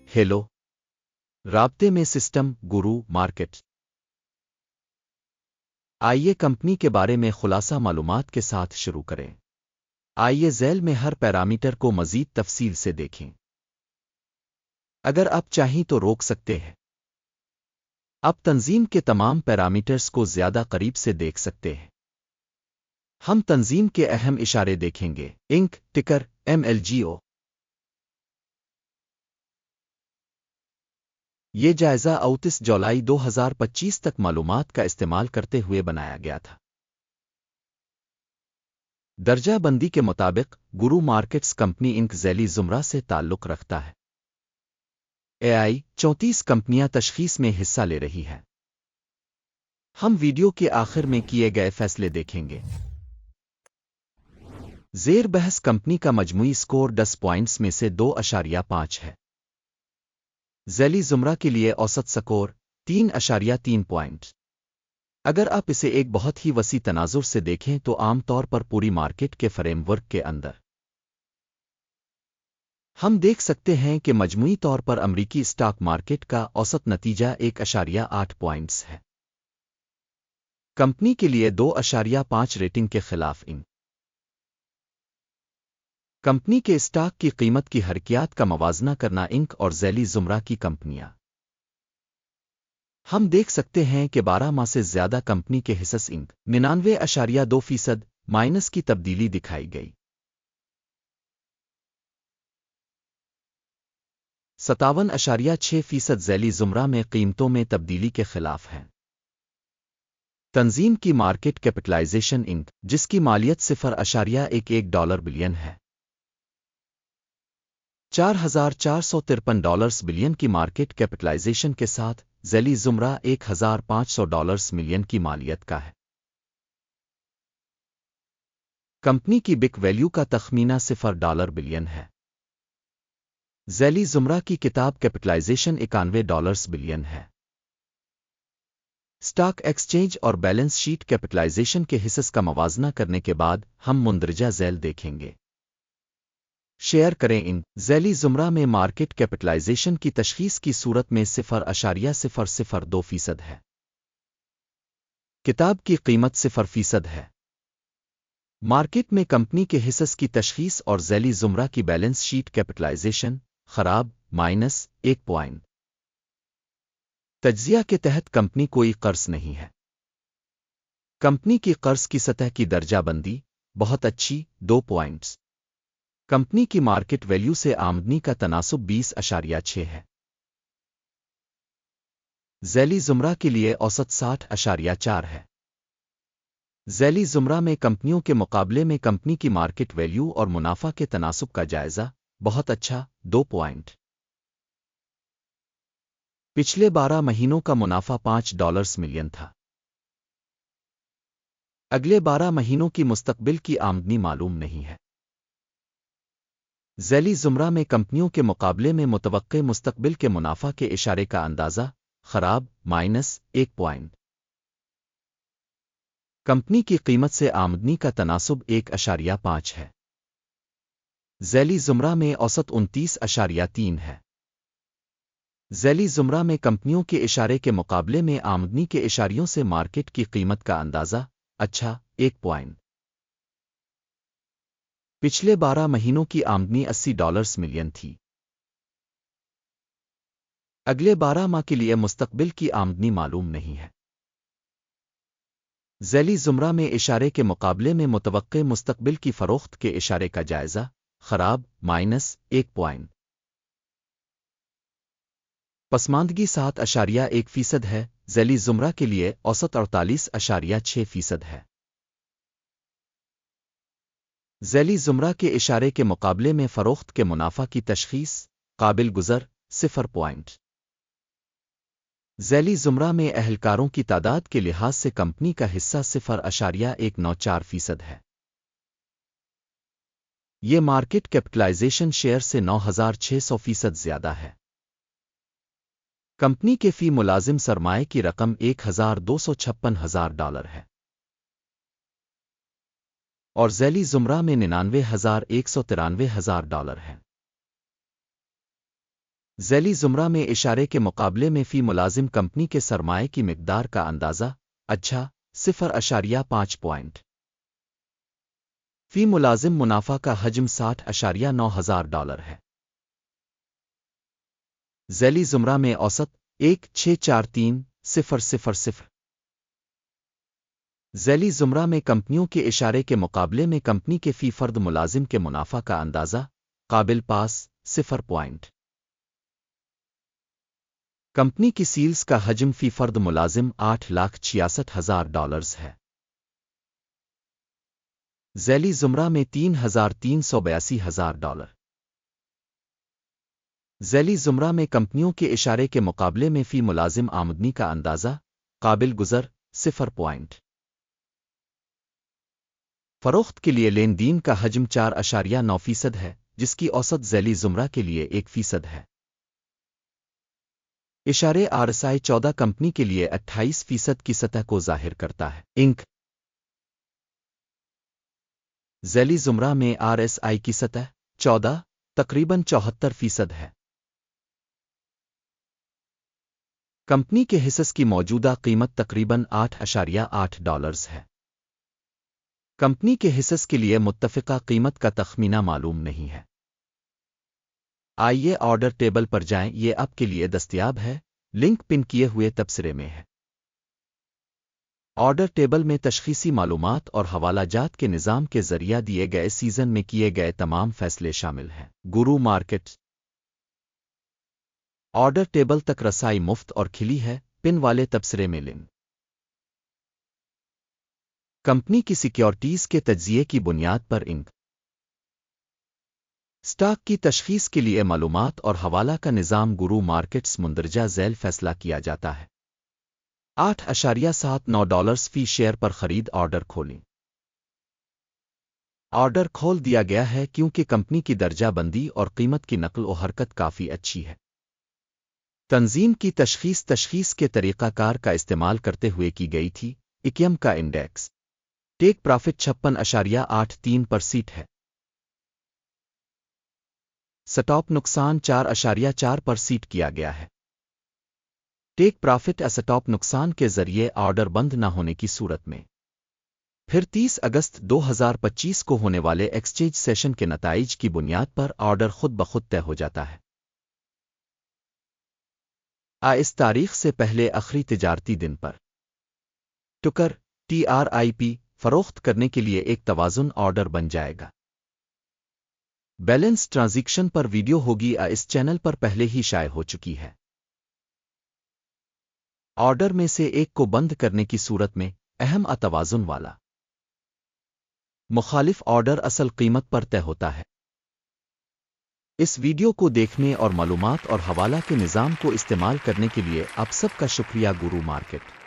Hello. राब्ते में system गुरु market. आइए company के बारे में खुलासा मालूमात के साथ शुरू करें। आइए ज़ैल में हर पैरामीटर को मज़ीद तफसील से देखें। अगर आप चाहें तो रोक सकते हैं। आप तंजीम के तमाम पैरामीटर्स को ज़्यादा करीब से देख सकते हैं। हम तंजीम के अहम इशारे देखेंगे। इंक, टिकर, MLGO। ये जायज़ा 29 जुलाई 2025 तक मालूमात का इस्तेमाल करते हुए बनाया गया था। दर्जा बंदी के मुताबिक गुरु मार्केट्स कंपनी इंक ज़ैली ज़ुमरा से ताल्लुक़ रखता है। AI 34 कंपनियां तशख़ीस में हिस्सा ले रही हैं। हम वीडियो के आखिर में किए गए फैसले देखेंगे। ज़ेर बहस कंपनी का मजमूई स्कोर 10 पॉइंट्स में से 2.5 है। ज़ैली ज़ुमरा के लिए औसत स्कोर 3.3 पॉइंट। अगर आप इसे एक बहुत ही वसी तनाजुर से देखें तो आम तौर पर पूरी मार्केट के फ्रेमवर्क के अंदर हम देख सकते हैं कि मजमूई तौर पर अमरीकी स्टॉक मार्केट का औसत नतीजा 1.8 पॉइंट्स है। कंपनी के लिए 2.5 रेटिंग के खिलाफ इंक कंपनी के स्टॉक की कीमत की हरकियात का मवाजना करना इंक और ज़ैली ज़ुमरा की कंपनियां। हम देख सकते हैं कि 12 माह से ज़्यादा कंपनी के हिस्स इंक 99.2% माइनस की तब्दीली दिखाई गई। 57.6% ज़ैली ज़ुमरा में कीमतों में तब्दीली के खिलाफ हैं। तंजीम की मार्केट कैपिटलाइजेशन इंक, जिसकी मालियत $0.11 बिलियन है, $4,453 बिलियन की मार्केट कैपिटलाइजेशन के साथ ज़ैली ज़ुमरा $1,500 मिलियन की मालियत का है। कंपनी की बिक वैल्यू का तखमीना $0 बिलियन है। ज़ैली ज़ुमरा की किताब कैपिटलाइजेशन $91 बिलियन है। स्टॉक एक्सचेंज और बैलेंस शीट कैपिटलाइजेशन के हिस्स का मवाजना करने के बाद हम मुंदरजा ज़ैल देखेंगे। शेयर करें इन ज़ैली ज़ुमरा में मार्केट कैपिटलाइजेशन की तशख़ीस की सूरत में 0.002% है। किताब की कीमत 0% है। मार्केट में कंपनी के हिस्स की तशख़ीस और ज़ैली ज़ुमरा की बैलेंस शीट कैपिटलाइजेशन खराब -1 पॉइंट। तज्ज़िया के तहत कंपनी कोई कर्ज नहीं है। कंपनी की कर्ज की सतह की दर्जाबंदी बहुत अच्छी 2 पॉइंट्स। कंपनी की मार्केट वैल्यू से आमदनी का तनासुब 20.6 है। ज़ैली ज़ुमरा के लिए औसत 60.4 है। ज़ैली ज़ुमरा में कंपनियों के मुकाबले में कंपनी की मार्केट वैल्यू और मुनाफा के तनासुब का जायज़ा बहुत अच्छा 2 पॉइंट। पिछले 12 महीनों का मुनाफा $5 मिलियन था। अगले 12 महीनों की मुस्तकबिल की आमदनी मालूम नहीं है। ज़ैली ज़ुमरा में कंपनियों के मुकाबले में मुतवक्के मुस्तकबिल के मुनाफा के इशारे का अंदाज़ा खराब -1 पॉइंट। कंपनी की कीमत से आमदनी का तनासुब 1.5 है। ज़ैली ज़ुमरा में औसत 29.3 है। ज़ैली ज़ुमरा में कंपनियों के इशारे के मुकाबले में आमदनी के इशारियों से मार्केट की कीमत का अंदाज़ा अच्छा 1 पॉइंट। पिछले 12 महीनों की आमदनी $80 मिलियन थी। अगले 12 माह के लिए मुस्तकबिल की आमदनी मालूम नहीं है। ज़ैली ज़ुमरा में इशारे के मुकाबले में मुतवक्के मुस्तकबिल की फ़रोख्त के इशारे का जायज़ा खराब -1 पॉइंट। पसमानदगी 7.1% है। ज़ैली ज़ुमरा के लिए औसत 48.6% है। ज़ैली ज़ुमरा के इशारे के मुकाबले में फ़रोख्त के मुनाफा की तशख़ीस काबिल गुज़र 0 पॉइंट। ज़ैली ज़ुमरा में अहलकारों की तादाद के लिहाज से कंपनी का हिस्सा 0.194% है। ये मार्केट कैपिटलाइजेशन शेयर से 9,600% ज़्यादा है। कंपनी के फ़ी मुलाजिम सरमाए की रकम $1,256,000 है और ज़ैली ज़ुमरा में $99,193,000 है। ذیلی زمرہ میں اشارے کے مقابلے میں فی ملازم کمپنی کے سرمایہ کی مقدار کا اندازہ اچھا 0.5 پوائنٹ فی ملازم منافع کا حجم $60.9 ہے۔ ذیلی زمرہ میں اوسط 1.643,000۔ ذیلی زمرہ میں کمپنیوں کے اشارے کے مقابلے میں کمپنی کے فی فرد ملازم کے منافع کا اندازہ قابل پاس 0 پوائنٹ۔ کمپنی کی سیلز کا حجم فی فرد ملازم $8,66,000 ہے۔ ذیلی زمرہ میں $3,382,000۔ ذیلی زمرہ میں کمپنیوں کے اشارے کے مقابلے میں فی ملازم آمدنی کا اندازہ قابل گزر 0 پوائنٹ۔ فروخت کے لیے لین دین کا حجم 4.9% ہے، جس کی اوسط ذیلی زمرہ کے لیے 1% ہے۔ اشارے RSI 14 کمپنی کے لیے 28% کی سطح کو ظاہر کرتا ہے۔ انک ذیلی زمرہ میں RSI کی سطح 14 تقریباً 74% ہے۔ کمپنی کے حصص کی موجودہ قیمت تقریباً $8.8 ہے۔ کمپنی کے حصص کے لیے متفقہ قیمت کا تخمینہ معلوم نہیں ہے۔ آئیے آرڈر ٹیبل پر جائیں، یہ آپ کے لیے دستیاب ہے، لنک پن کیے ہوئے تبصرے میں ہے۔ آرڈر ٹیبل میں تشخیصی معلومات اور حوالہ جات کے نظام کے ذریعہ دیے گئے سیزن میں کیے گئے تمام فیصلے شامل ہیں۔ گورو مارکیٹ آرڈر ٹیبل تک رسائی مفت اور کھلی ہے، پن والے تبصرے میں لنک۔ کمپنی کی سیکیورٹیز کے تجزیے کی بنیاد پر انک سٹاک کی تشخیص کے لیے معلومات اور حوالہ کا نظام گورو مارکیٹس مندرجہ ذیل فیصلہ کیا جاتا ہے۔ $8.79 فی شیئر پر خرید آرڈر کھولیں۔ آرڈر کھول دیا گیا ہے کیونکہ کمپنی کی درجہ بندی اور قیمت کی نقل و حرکت کافی اچھی ہے۔ تنظیم کی تشخیص کے طریقہ کار کا استعمال کرتے ہوئے کی گئی تھی۔ اکیم کا انڈیکس ٹیک پرافٹ 56.83% ہے۔ سٹاپ نقصان 4.4% کیا گیا ہے۔ ٹیک پرافٹ سٹاپ نقصان کے ذریعے آرڈر بند نہ ہونے کی صورت میں پھر 30 اگست 2025 کو ہونے والے ایکسچینج سیشن کے نتائج کی بنیاد پر آرڈر خود بخود طے ہو جاتا ہے۔ اس تاریخ سے پہلے آخری تجارتی دن پر ٹکر TRIP فروخت کرنے کے لیے ایک توازن آرڈر بن جائے گا۔ بیلنس ٹرانزیکشن پر ویڈیو ہوگی اس چینل پر پہلے ہی شائع ہو چکی ہے۔ آرڈر میں سے ایک کو بند کرنے کی صورت میں اہم توازن والا مخالف آرڈر اصل قیمت پر طے ہوتا ہے۔ اس ویڈیو کو دیکھنے اور معلومات اور حوالہ کے نظام کو استعمال کرنے کے لیے آپ سب کا شکریہ۔ گورو مارکیٹ